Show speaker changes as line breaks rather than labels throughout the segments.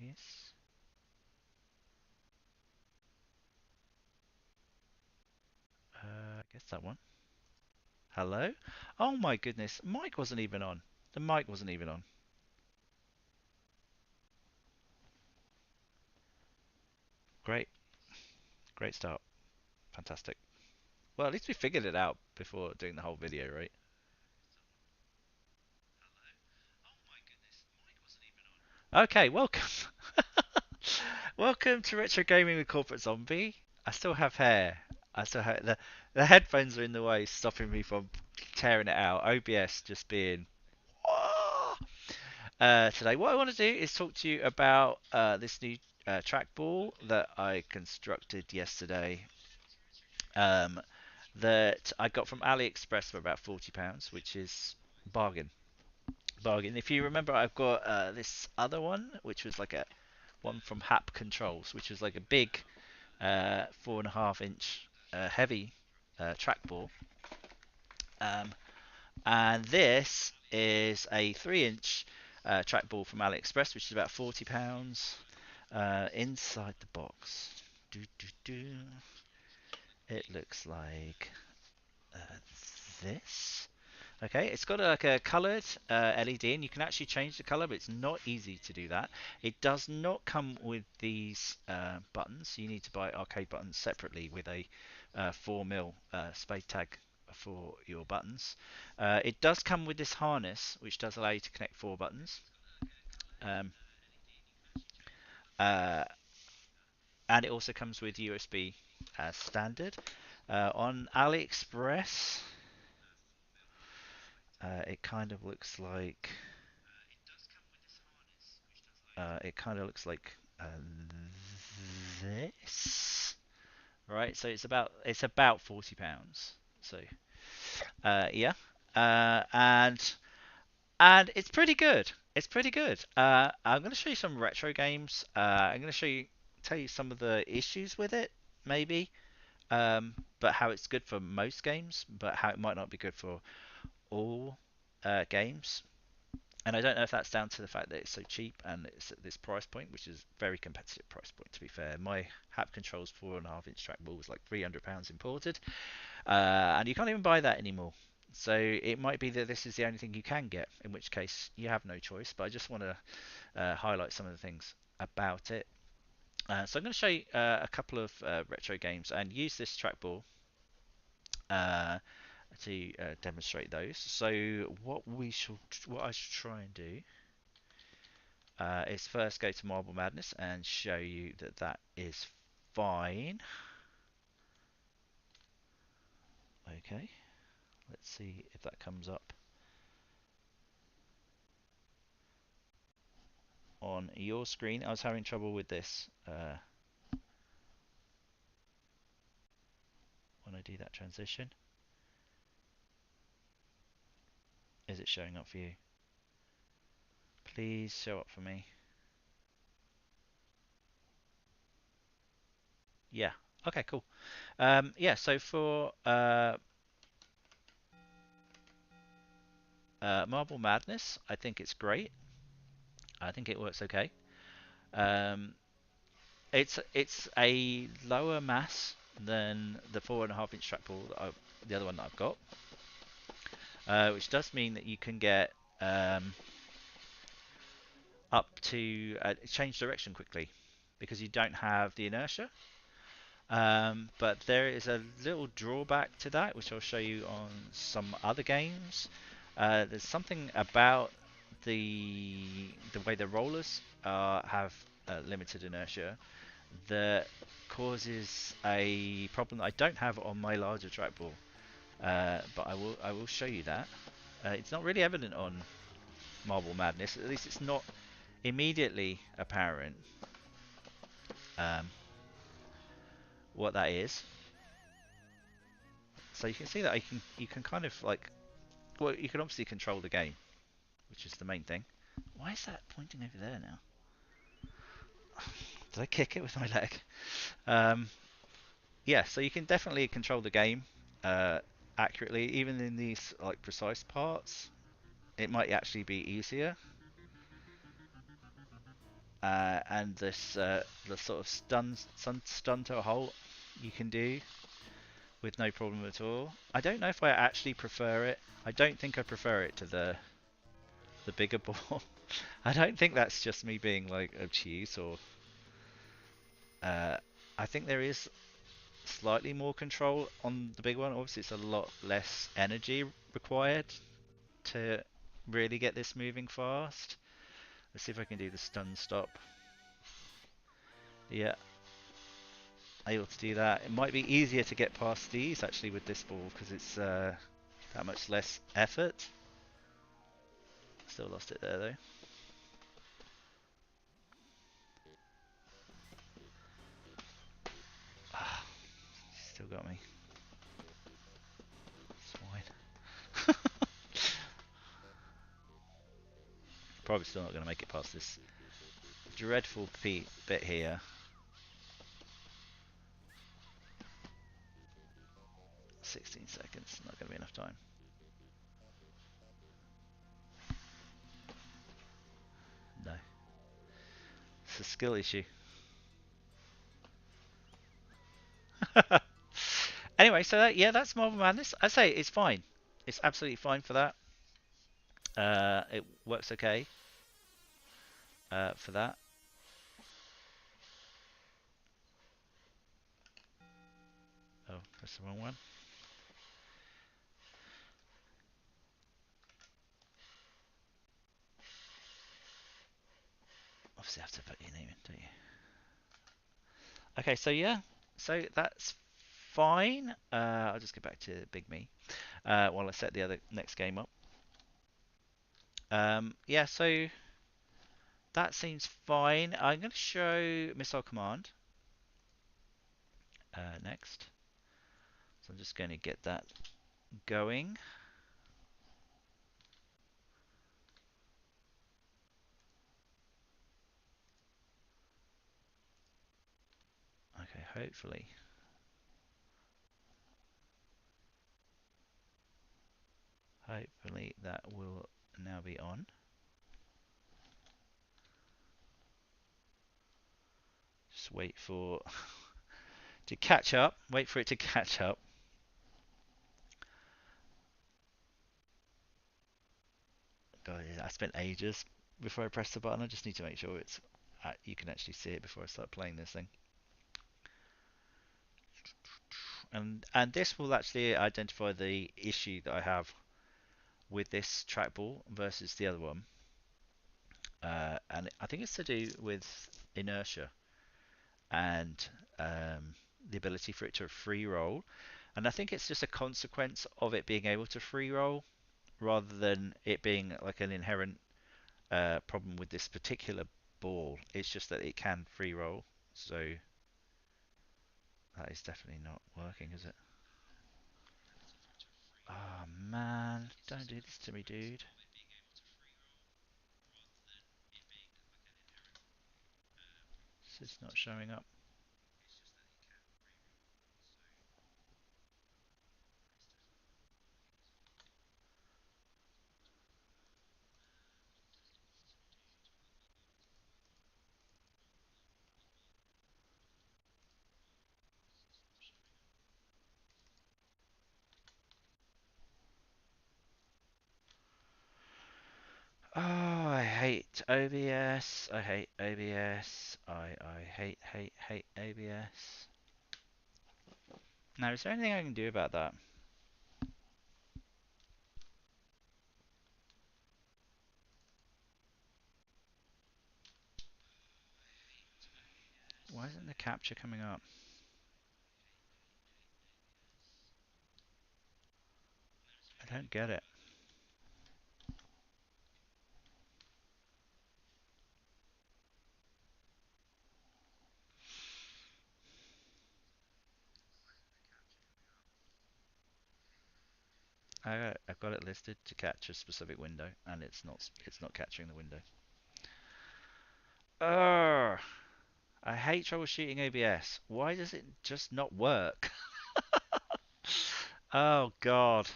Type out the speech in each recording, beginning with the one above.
Yes. I guess that one. Hello? Oh my goodness, mic wasn't even on. The mic wasn't even on. Great, great start. Fantastic. Well, at least we figured it out before doing the whole video, right? Okay, welcome. Welcome to Retro Gaming with Corporate Zombie. I still have hair. I still have the headphones are in the way, stopping me from tearing it out. OBS just being. Today, what I want to do is talk to you about this new trackball that I constructed yesterday. Um, that I got from Ali Express for about £40, which is bargain. Bargain. If you remember, I've got this other one, which was like a one from Hap Controls, which was like a big 4.5 inch heavy trackball. Um, and this is a 3 inch trackball from AliExpress, which is about £40. Inside the box, do, do, do, it looks like uh, this. Okay, it's got like a coloured LED, and you can actually change the colour, but it's not easy to do that. It does not come with these buttons. You need to buy arcade buttons separately with a 4mm space tag for your buttons. It does come with this harness, which does allow you to connect 4 buttons. Um, uh, and it also comes with USB as standard. On AliExpress, it kind of looks like uh, this, right? So it's about £40. So yeah, and it's pretty good. It's pretty good. I'm going to show you some retro games. I'm going to tell you some of the issues with it, maybe, but how it's good for most games, but how it might not be good for all games. And I don't know if that's down to the fact that it's so cheap and it's at this price point, which is very competitive price point. To be fair, my Hap Controls 4.5 inch trackball was like £300 imported, and you can't even buy that anymore. So it might be that this is the only thing you can get, in which case you have no choice. But I just want to highlight some of the things about it. So I'm going to show you a couple of retro games and use this trackball uh, to demonstrate those. So what I should try and do is first go to Marble Madness and show you that that is fine. Okay, let's see if that comes up on your screen. I was having trouble with this when I do that transition. Is it showing up for you? Please show up for me. Yeah. Okay, cool. Yeah, so for Marble Madness, I think it's great. I think it works okay. Um, it's a lower mass than the 4.5 inch trackball the other one that I've got, which does mean that you can get up to change direction quickly because you don't have the inertia. But there is a little drawback to that, which I'll show you on some other games. There's something about the way the rollers have limited inertia that causes a problem that I don't have on my larger trackball. But I will show you that. It's not really evident on Marble Madness. At least it's not immediately apparent um, what that is. So you can see that you can kind of like, well, you can obviously control the game, which is the main thing. Why is that pointing over there now? Did I kick it with my leg? Um, yeah, so you can definitely control the game uh, accurately, even in these like precise parts. It might actually be easier. and this the sort of stun to a hole you can do with no problem at all. I don't know if I actually prefer it. I don't think I prefer it to the bigger ball. I don't think that's just me being like obtuse or I think there is slightly more control on the big one. Obviously it's a lot less energy required to really get this moving fast. Let's see if I can do the stun stop. Yeah, able to do that. It might be easier to get past these actually with this ball because it's that much less effort. Still lost it there though. Ah, still got me. Swine. Probably still not going to make it past this dreadful bit here. 16 seconds, not going to be enough time. No. It's a skill issue. Anyway, so yeah, that's Marble Madness. I say it's fine. It's absolutely fine for that. It works okay for that. Oh, that's the wrong one. Obviously, have to put your name in, don't you? Okay, so yeah, so that's fine. I'll just get back to Big Me while I set the other next game up. Yeah, so that seems fine. I'm going to show Missile Command next. So I'm just going to get that going. Okay, hopefully. Hopefully that will now be on. Just wait for to catch up. Wait for it to catch up. God, I spent ages before I pressed the button. I just need to make sure it's you can actually see it before I start playing this thing. And this will actually identify the issue that I have with this trackball versus the other one. And I think it's to do with inertia and the ability for it to free roll. And I think it's just a consequence of it being able to free roll rather than it being like an inherent problem with this particular ball. It's just that it can free roll. So that is definitely not working, is it? Oh man, don't do this to me, dude. This is not showing up. Oh, I hate OBS. I hate OBS. I hate OBS. Now, is there anything I can do about that? Why isn't the capture coming up? I don't get it. I've got it listed to catch a specific window, and it's not catching the window. Ugh. I hate troubleshooting OBS. Why does it just not work? Oh God.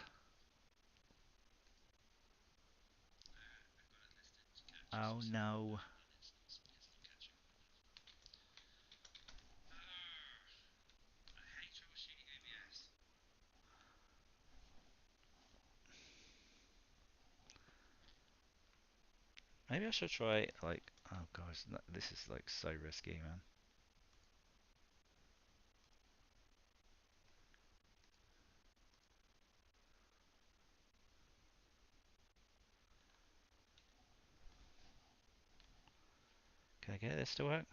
Oh no. Maybe I should try like. Oh gosh, this is like so risky, man. Can I get this to work?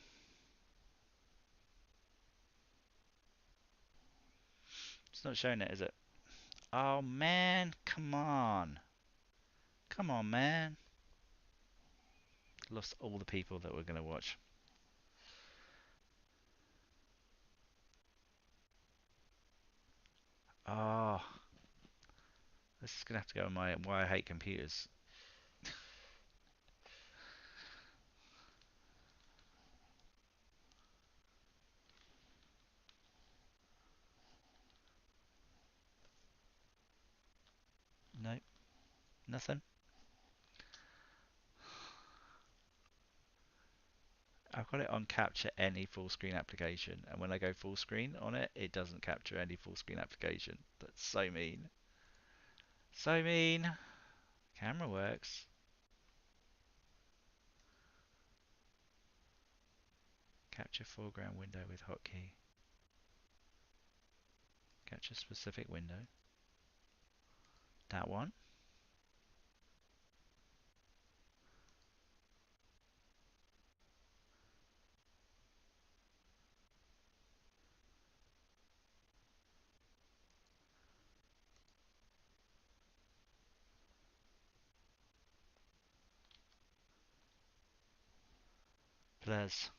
It's not showing it, is it? Oh man, come on. Come on, man. Lost all the people that were going to watch. Oh, this is going to have to go on my why I hate computers. Nope, nothing. I've got it on capture any full screen application, and when I go full screen on it, it doesn't capture any full screen application. That's so mean. So mean. Camera works. Capture foreground window with hotkey. Capture specific window. That one. There's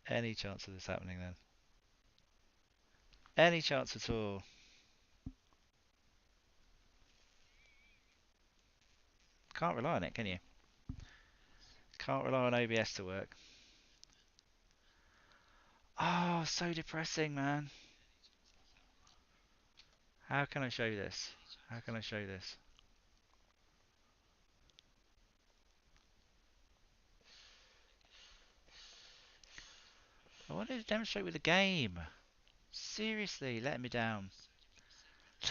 any chance of this happening then? Any chance at all? Can't rely on it, can you? Can't rely on OBS to work. Oh, so depressing, man. How can I show this? How can I show this? I wanted to demonstrate with a game. Seriously, let me down.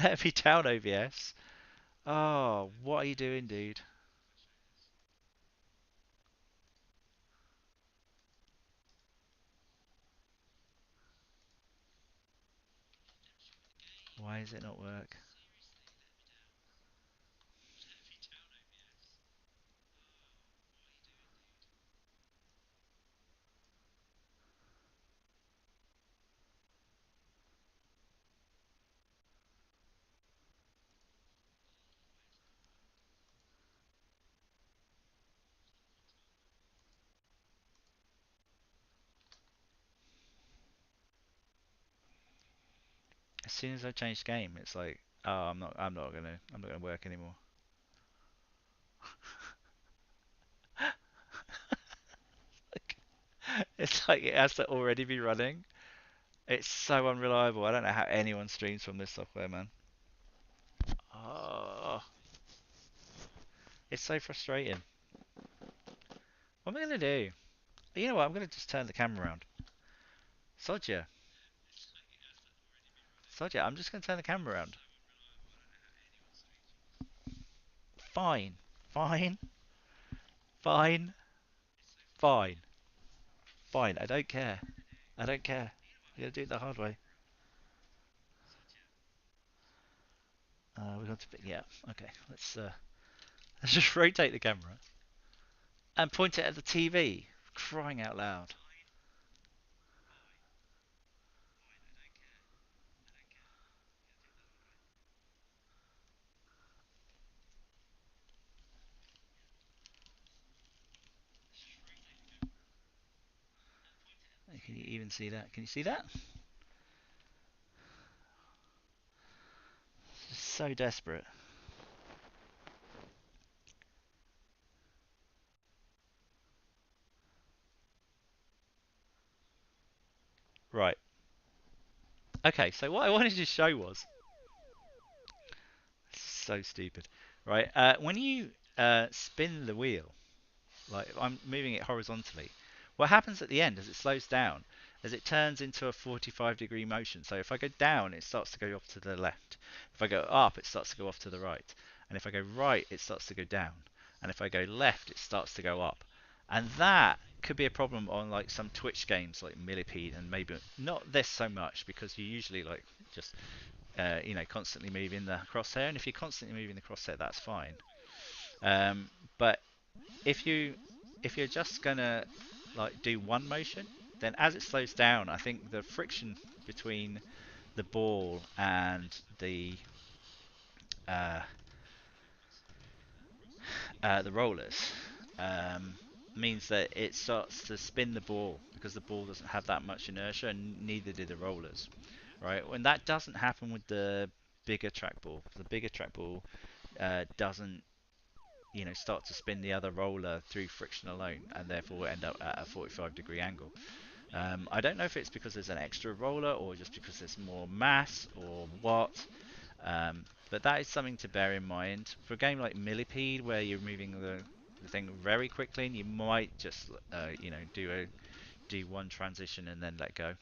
Let me down, OBS. Oh, what are you doing, dude? Why does it not work? As soon as I change game, it's like, oh, I'm not gonna work anymore. It's like it has to already be running. It's so unreliable. I don't know how anyone streams from this software, man. Oh, it's so frustrating. What am I gonna do? You know what? I'm gonna just turn the camera around. Sod ya. Sod ya. I'm just gonna turn the camera around. Fine. Fine. Fine. Fine. Fine. I don't care. I don't care. I'm gonna do it the hard way. We're going to yeah. Okay. Let's just rotate the camera and point it at the TV. Crying out loud. Can you even see that? Can you see that? It's so desperate. Right. Okay. So what I wanted to show was so stupid. Right. When you spin the wheel, like I'm moving it horizontally, what happens at the end as it slows down? as it turns into a 45-degree motion. So if I go down, it starts to go off to the left. If I go up, it starts to go off to the right. And if I go right, it starts to go down. And if I go left, it starts to go up. And that could be a problem on like some Twitch games like Millipede, and maybe not this so much because you usually like just constantly moving the crosshair. And if you're constantly moving the crosshair, that's fine. But if you're just gonna like do one motion, then as it slows down, I think the friction between the ball and uh, the rollers means that it starts to spin the ball because the ball doesn't have that much inertia, and neither do the rollers, right? When that doesn't happen with the bigger trackball, the bigger trackball doesn't start to spin the other roller through friction alone, and therefore end up at a 45-degree angle. I don't know if it's because there's an extra roller or just because there's more mass or what, but that is something to bear in mind. For a game like Millipede, where you're moving the thing very quickly, and you might just do one transition and then let go.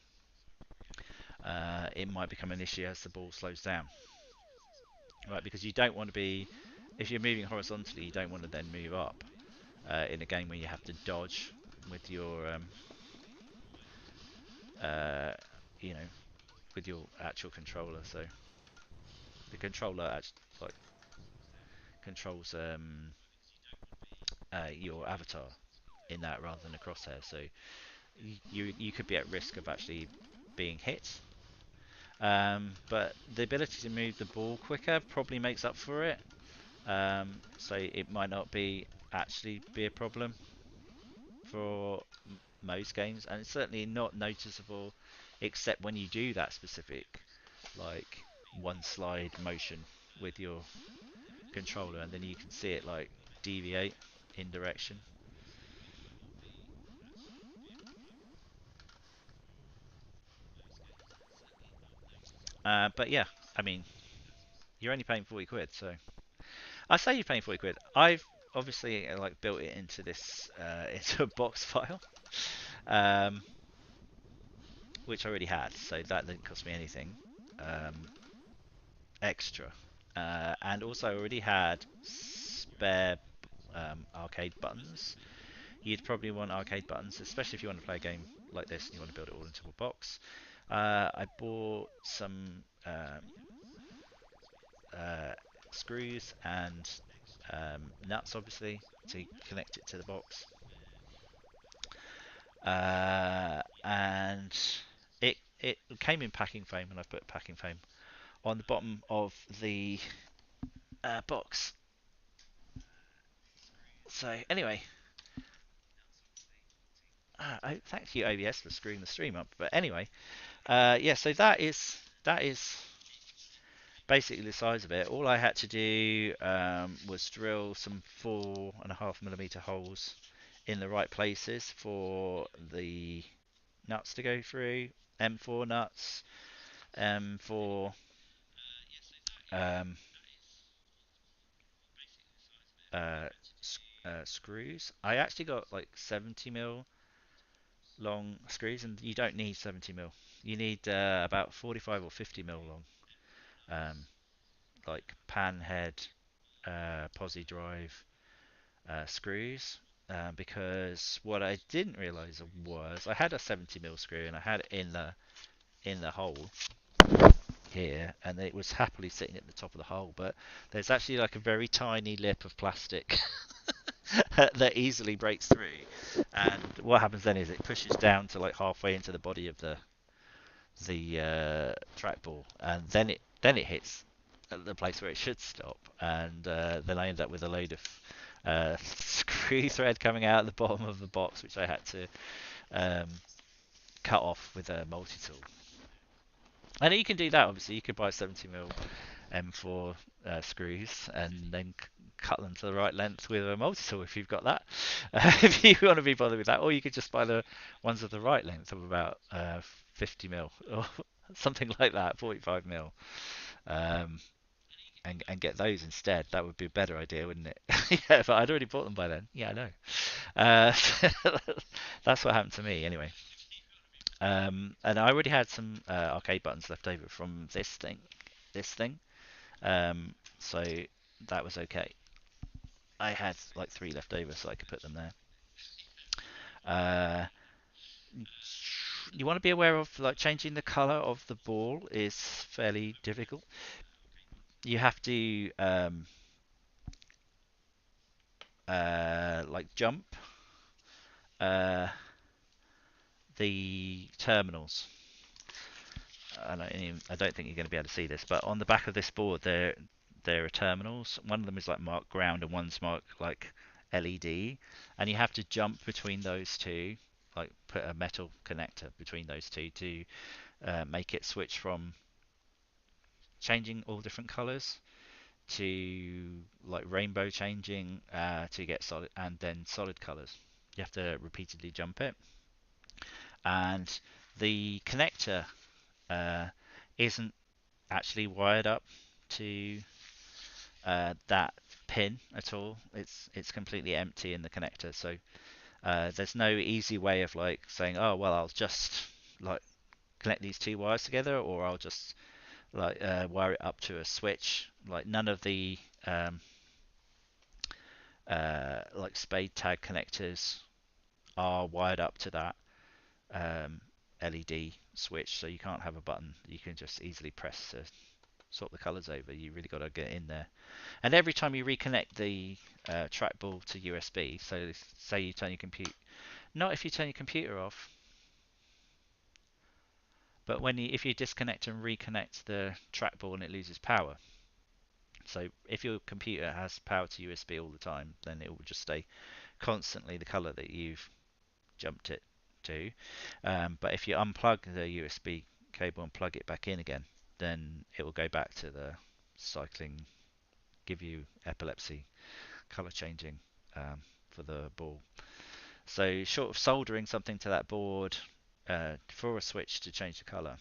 It might become an issue as the ball slows down, right? Because you don't want to be, if you're moving horizontally, you don't want to then move up in a game where you have to dodge with your uh, you know with your actual controller. So the controller actually like controls your avatar in that rather than a crosshair. So you could be at risk of actually being hit. But the ability to move the ball quicker probably makes up for it. So it might not be actually be a problem for most games, and it's certainly not noticeable except when you do that specific like one slide motion with your controller, and then you can see it like deviate in direction. But yeah, I mean, you're only paying 40 quid, so I say you're paying 40 quid. I've obviously like built it into this into a box file, um, which I already had, so that didn't cost me anything extra. And also I already had spare arcade buttons. You'd probably want arcade buttons, especially if you want to play a game like this and you want to build it all into a box. I bought some uh, screws and nuts, obviously, to connect it to the box. And it came in packing foam, and I put packing foam on the bottom of the box. So anyway, thank you OBS for screwing the stream up. But anyway, yeah, so that is basically the size of it. All I had to do was drill some 4.5mm holes in the right places for the nuts to go through. M4 nuts, M4 um, uh, screws. I actually got like 70mm long screws, and you don't need 70mm. You need about 45 or 50mm long, um, like pan head, posi drive screws. Because what I didn't realize was I had a 70mm screw and I had it in the hole here, and it was happily sitting at the top of the hole. But there's actually like a very tiny lip of plastic that easily breaks through, and what happens then is it pushes down to like halfway into the body of the trackball, and then it hits the place where it should stop, and then I end up with a load of screw thread coming out at the bottom of the box, which I had to um, cut off with a multi-tool. And you can do that, obviously. You could buy 70mm M4 screws and then cut them to the right length with a multi-tool if you've got that. If you want to be bothered with that, or you could just buy the ones of the right length of about 50mm or something like that, 45mm, um, and get those instead. That would be a better idea, wouldn't it? Yeah, but I'd already bought them by then. Yeah, I know. Uh, that's what happened to me anyway. And I already had some arcade buttons left over from this thing. So that was okay. I had like three left over, so I could put them there. Uh, you want to be aware of like changing the color of the ball is fairly difficult. You have to like jump uh, the terminals. I don't think you're going to be able to see this, but on the back of this board there are terminals. One of them is like marked ground and one's marked like LED, and you have to jump between those two, like put a metal connector between those two to make it switch from changing all different colors to like rainbow changing to get solid and then solid colors. You have to repeatedly jump it, and the connector uh, isn't actually wired up to that pin at all. It's completely empty in the connector, so there's no easy way of like saying, oh well, I'll just like connect these two wires together, or I'll just like wire it up to a switch. Like none of the um, like spade tag connectors are wired up to that LED switch, so you can't have a button you can just easily press to sort the colors over. You really got to get in there. And every time you reconnect the trackball to USB, so say you turn your computer, not if you turn your computer off, but if you disconnect and reconnect the trackball and it loses power. So if your computer has power to USB all the time, then it will just stay constantly the color that you've jumped it to. But if you unplug the USB cable and plug it back in again, then it will go back to the cycling, give you epilepsy color changing for the ball. So short of soldering something to that board for a switch to change the color,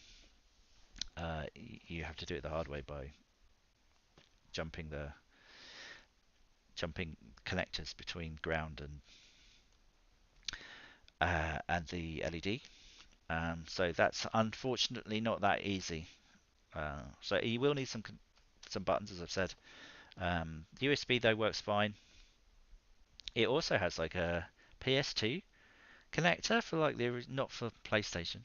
you have to do it the hard way by jumping the jumping connectors between ground and the LED. So that's unfortunately not that easy. So you will need some buttons, as I've said. USB though works fine. It also has like a PS2 connector for like not for PlayStation.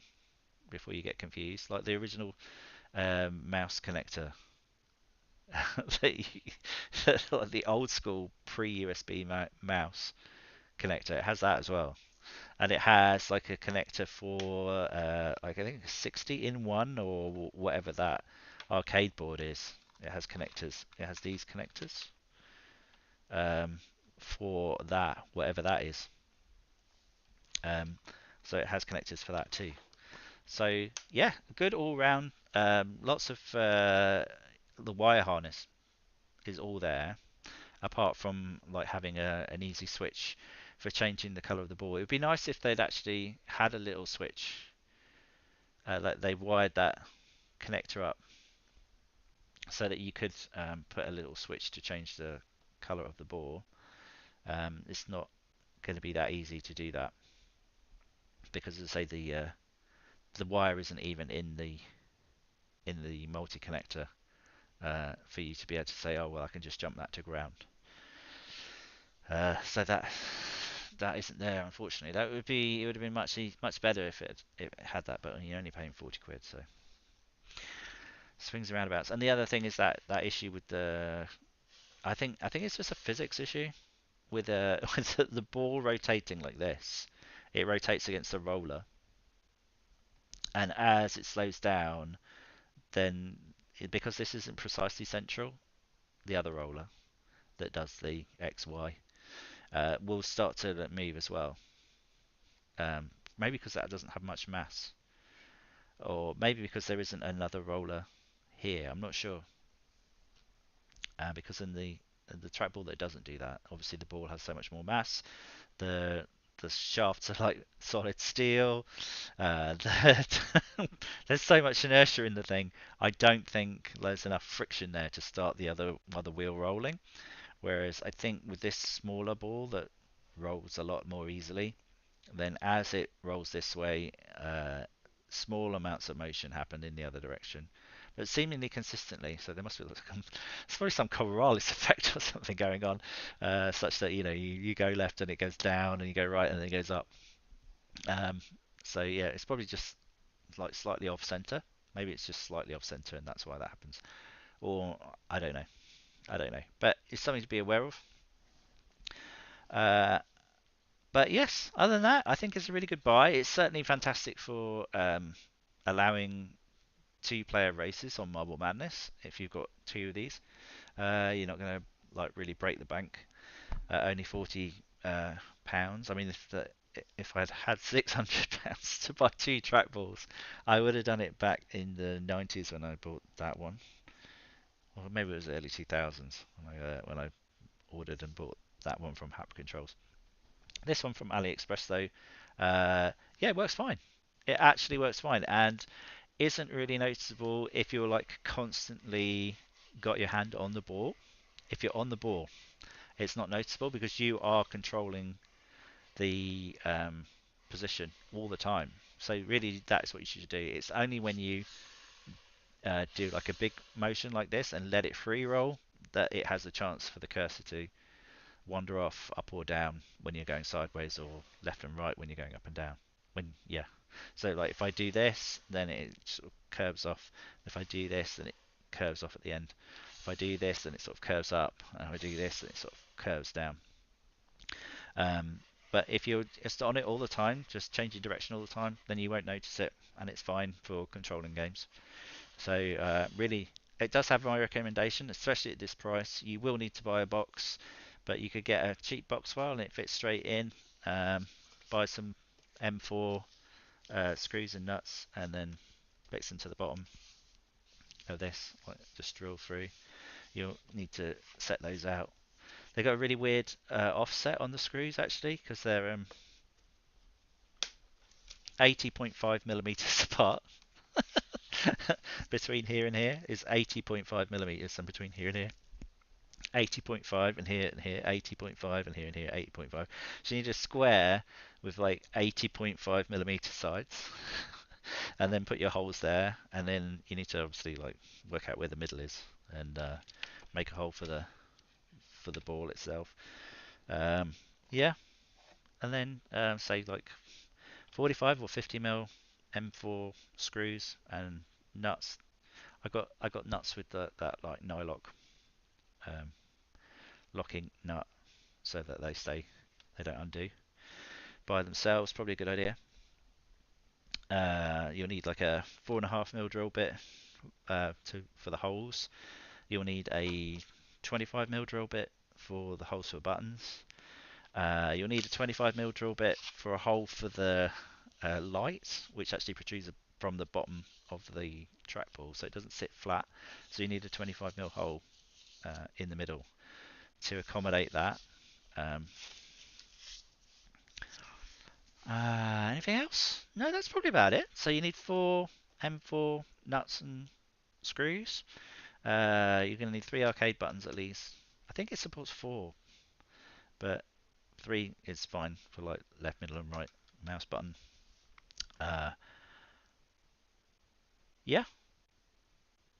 Before you get confused, like the original mouse connector, like the old school pre-USB mouse connector. It has that as well, and it has like a connector for like I think 60 in one or whatever that arcade board is. It has connectors. It has these connectors um, for that, whatever that is. Um, so it has connectors for that too. So yeah, good all round. Lots of the wire harness is all there, apart from like having an easy switch for changing the color of the ball. It would be nice if they'd actually had a little switch, like they wired that connector up so that you could put a little switch to change the color of the ball. It's not going to be that easy to do that because, as I say, the wire isn't even in the multi connector for you to be able to say, oh well, I can just jump that to ground. So that isn't there, unfortunately. It would have been much better if it had that, but you're only paying 40 quid, so swings and roundabouts. And the other thing is that issue with I think it's just a physics issue with with the ball rotating like this. It rotates against the roller, and as it slows down, then because this isn't precisely central, the other roller that does the XY will start to move as well. Maybe because that doesn't have much mass, or maybe because there isn't another roller here. I'm not sure. Because in the trackball that doesn't do that, obviously the ball has so much more mass. The the shafts are like solid steel. There's so much inertia in the thing. I don't think there's enough friction there to start the other wheel rolling. Whereas I think with this smaller ball that rolls a lot more easily, then as it rolls this way, small amounts of motion happened in the other direction, but seemingly consistently. So there must be it's probably some Coriolis effect or something going on, such that you go left and it goes down, and you go right and it goes up. Um, so yeah, it's probably just like slightly off center. Maybe it's just slightly off center, and that's why that happens. Or I don't know. I don't know. But it's something to be aware of. Uh, but yes, other than that, I think it's a really good buy. It's certainly fantastic for allowing two-player races on Marble Madness. If you've got two of these, you're not going to like really break the bank. Only £40. I mean, if I'd had £600 to buy two trackballs, I would have done it back in the 90s when I bought that one, or maybe it was early 2000s when I ordered and bought that one from Hap Controls. This one from AliExpress though, yeah, it works fine. It actually works fine and isn't really noticeable if you're like constantly got your hand on the ball. If you're on the ball, it's not noticeable because you are controlling the position all the time. So really, that's what you should do. It's only when you do like a big motion like this and let it free roll that it has a chance for the cursor to wander off up or down when you're going sideways, or left and right when you're going up and down. Yeah. So like if I do this, then it sort of curves off. If I do this, then it curves off at the end. If I do this, then it sort of curves up. And if I do this, then it sort of curves down. Um, but if you're just on it all the time, just changing direction all the time, then you won't notice it, and it's fine for controlling games. So really, it does have my recommendation, especially at this price. You will need to buy a box, but you could get a cheap box file and it fits straight in. Buy some M4 screws and nuts, and then fix them to the bottom of this. Just drill through. You'll need to set those out. They got a really weird offset on the screws actually, because they're 80.5 millimeters apart. Between here and here is 80.5 millimeters, and between here and here 80.5, and here 80.5, and here 80.5. So you need a square with like 80.5 millimeter sides, and then put your holes there, and then you need to obviously like work out where the middle is, and make a hole for the ball itself. Yeah, and then say like 45 or 50 mil M4 screws and nuts. I got nuts with that like nylock um, locking nut so that they don't undo by themselves. Probably a good idea. You'll need like a 4.5 mil drill bit for the holes. You'll need a 25 mil drill bit for the holes for buttons. You'll need a 25 mil drill bit for a hole for the light, which actually protrudes from the bottom of the trackball, so it doesn't sit flat. So you need a 25 mil hole in the middle to accommodate that. Um, Anything else? No, that's probably about it. So you need 4 M4 nuts and screws. You're going to need 3 arcade buttons at least. I think it supports 4, but 3 is fine for like left, middle, and right mouse button. Uh, yeah,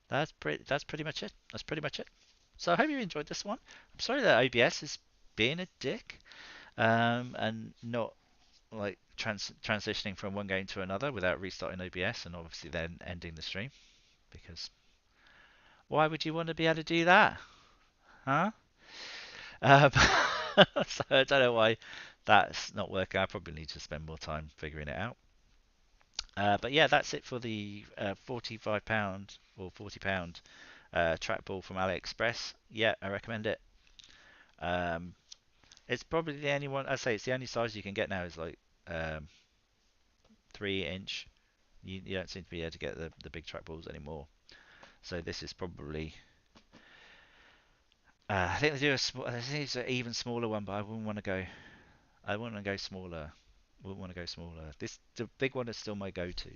that's pretty much it. That's pretty much it. So I hope you enjoyed this one. I'm sorry that OBS is being a dick, and not like transitioning from one game to another without restarting OBS and obviously then ending the stream. Because why would you want to be able to do that, huh? Um, so I don't know why that's not working. I probably need to spend more time figuring it out. But yeah, that's it for the £45 or £40 trackball from AliExpress. Yeah, I recommend it. Um, it's probably the only one. I say it's the only size you can get now is like 3 inch. You don't seem to be able to get the big trackballs anymore. So this is probably. I think they do a small. I think it's an even smaller one, but I wouldn't want to go. I wouldn't want to go smaller. Wouldn't want to go smaller. The big one is still my go-to,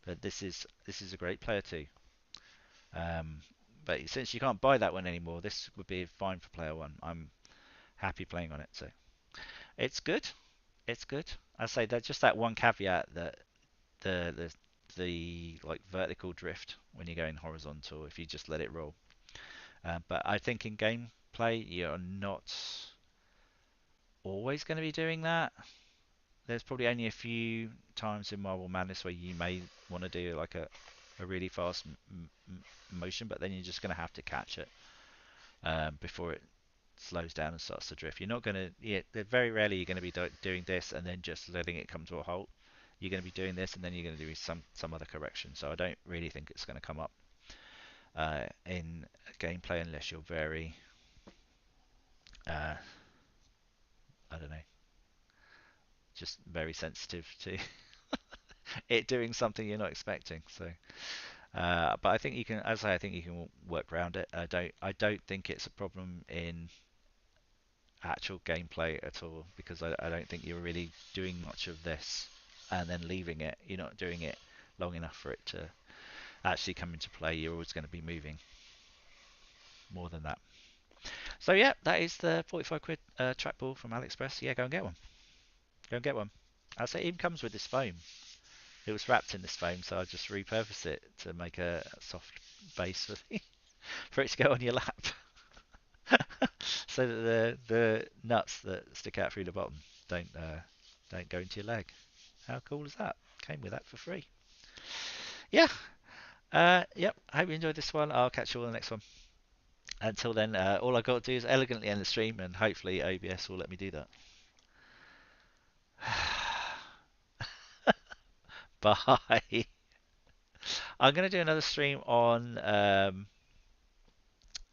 but this is a great player too. Um, but since you can't buy that one anymore, this would be fine for player one. I'm happy playing on it, so it's good. It's good. I say that just that one caveat that the the like vertical drift when you're going horizontal if you just let it roll. But I think in gameplay you're not always going to be doing that. There's probably only a few times in Marble Madness where you may want to do like a really fast motion, but then you're just going to have to catch it before it slows down and starts to drift. You're not going to, yeah, very rarely you're going to be doing this and then just letting it come to a halt. You're going to be doing this and then you're going to do some other correction. So I don't really think it's going to come up in gameplay unless you're very, uh, I don't know, just very sensitive to it doing something you're not expecting. So, but I think you can, as I think you can work around it. I don't think it's a problem in actual gameplay at all because I don't think you're really doing much of this and then leaving it. You're not doing it long enough for it to actually come into play. You're always going to be moving more than that. So yeah, that is the 45 quid trackball from AliExpress. Yeah, go and get one. Go and get one. I say it even comes with this foam. It was wrapped in this foam, so I just repurposed it to make a soft base for it to go on your lap, so that the nuts that stick out through the bottom don't go into your leg. How cool is that? Came with that for free. Yeah. Yep. I hope you enjoyed this one. I'll catch you all in the next one. Until then, all I got to do is elegantly end the stream, and hopefully OBS will let me do that. Bye. I'm gonna do another stream uh,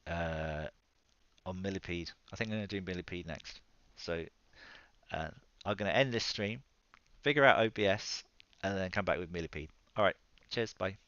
on Millipede. I think I'm gonna do Millipede next. So uh, I'm gonna end this stream, figure out OBS, and then come back with Millipede. All right. Cheers. Bye.